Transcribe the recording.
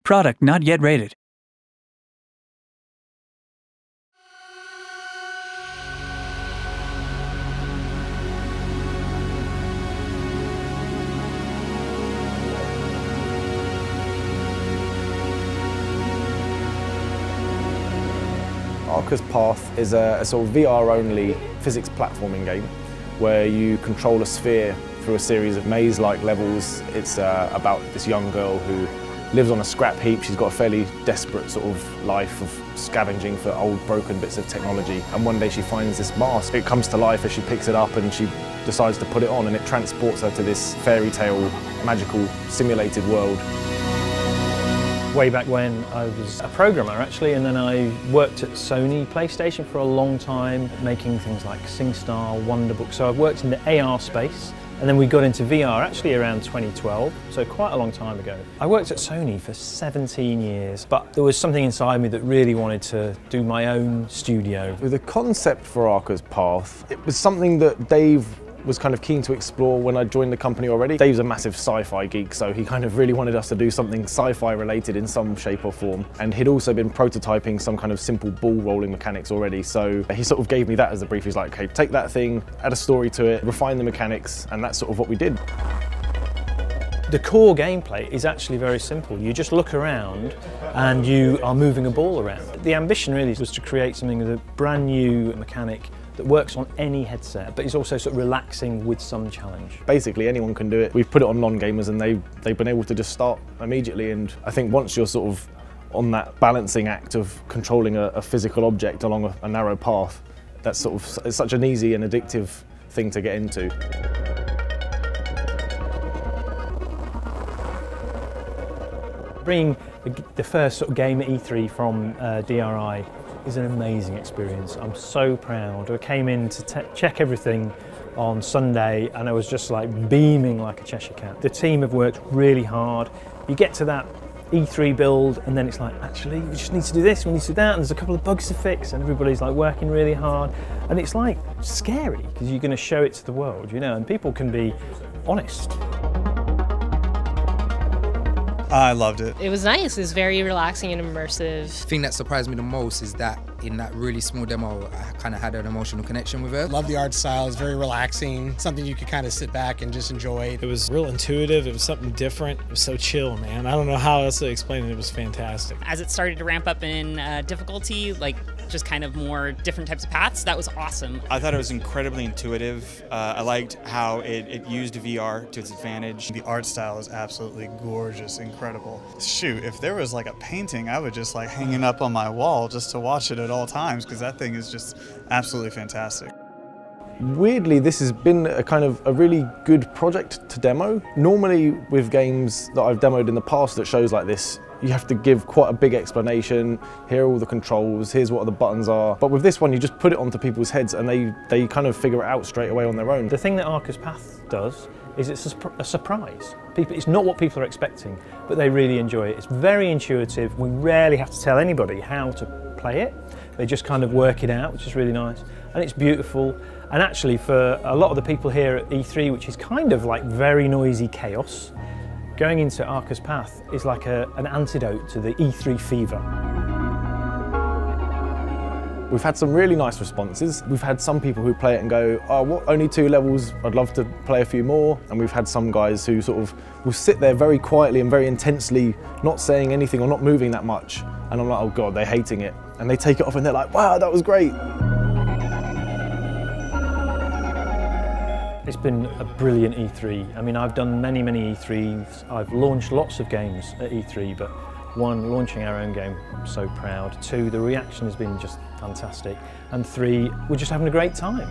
Product not yet rated. Arca's Path is a sort of VR-only physics platforming game where you control a sphere through a series of maze-like levels. It's about this young girl who lives on a scrap heap. She's got a fairly desperate sort of life of scavenging for old broken bits of technology, and one day she finds this mask. It comes to life as she picks it up and she decides to put it on, and it transports her to this fairy tale, magical, simulated world. Way back when I was a programmer actually, and then I worked at Sony PlayStation for a long time, making things like SingStar, Wonderbook. So I've worked in the AR space, and then we got into VR actually around 2012, so quite a long time ago. I worked at Sony for 17 years, but there was something inside me that really wanted to do my own studio. With the concept for Arca's Path, it was something that Dave was kind of keen to explore when I joined the company already. Dave's a massive sci-fi geek, so he kind of really wanted us to do something sci-fi related in some shape or form. And he'd also been prototyping some kind of simple ball rolling mechanics already, so he sort of gave me that as the brief. He's like, okay, take that thing, add a story to it, refine the mechanics, and that's sort of what we did. The core gameplay is actually very simple. You just look around and you are moving a ball around. The ambition really was to create something with a brand new mechanic that works on any headset, but is also sort of relaxing with some challenge. Basically anyone can do it. We've put it on non-gamers and they've been able to just start immediately, and I think once you're sort of on that balancing act of controlling a physical object along a narrow path, that's sort of, it's such an easy and addictive thing to get into. Bringing the first sort of game at E3 from DRI is an amazing experience. I'm so proud. I came in to check everything on Sunday and I was just like beaming like a Cheshire cat. The team have worked really hard. You get to that E3 build and then it's like, actually we just need to do this, we need to do that, and there's a couple of bugs to fix, and everybody's like working really hard, and it's like scary because you're going to show it to the world, you know, and people can be honest. I loved it. It was nice. It was very relaxing and immersive. The thing that surprised me the most is that in that really small demo, I kind of had an emotional connection with her. Love the art style. It's very relaxing. Something you could kind of sit back and just enjoy. It was real intuitive. It was something different. It was so chill, man. I don't know how else to explain it. It was fantastic. As it started to ramp up in difficulty, like just kind of more different types of paths, that was awesome. I thought it was incredibly intuitive. I liked how it used VR to its advantage. The art style is absolutely gorgeous, incredible. Shoot, if there was like a painting, I would just like hang it up on my wall just to watch it at all times, because that thing is just absolutely fantastic. Weirdly, this has been a kind of a really good project to demo. Normally with games that I've demoed in the past that shows like this, you have to give quite a big explanation. Here are all the controls, here's what the buttons are. But with this one, you just put it onto people's heads and they kind of figure it out straight away on their own. The thing that Arca's Path does is it's a surprise. It's not what people are expecting, but they really enjoy it. It's very intuitive. We rarely have to tell anybody how to play it. They just kind of work it out, which is really nice. And it's beautiful. And actually for a lot of the people here at E3, which is kind of like very noisy chaos, going into Arca's Path is like an antidote to the E3 fever. We've had some really nice responses. We've had some people who play it and go, oh, what, only 2 levels, I'd love to play a few more. And we've had some guys who sort of will sit there very quietly and very intensely, not saying anything or not moving that much. And I'm like, oh God, they're hating it. And they take it off and they're like, wow, that was great. It's been a brilliant E3. I mean, I've done many, many E3s. I've launched lots of games at E3, but 1, launching our own game, I'm so proud. 2, the reaction has been just fantastic. And 3, we're just having a great time.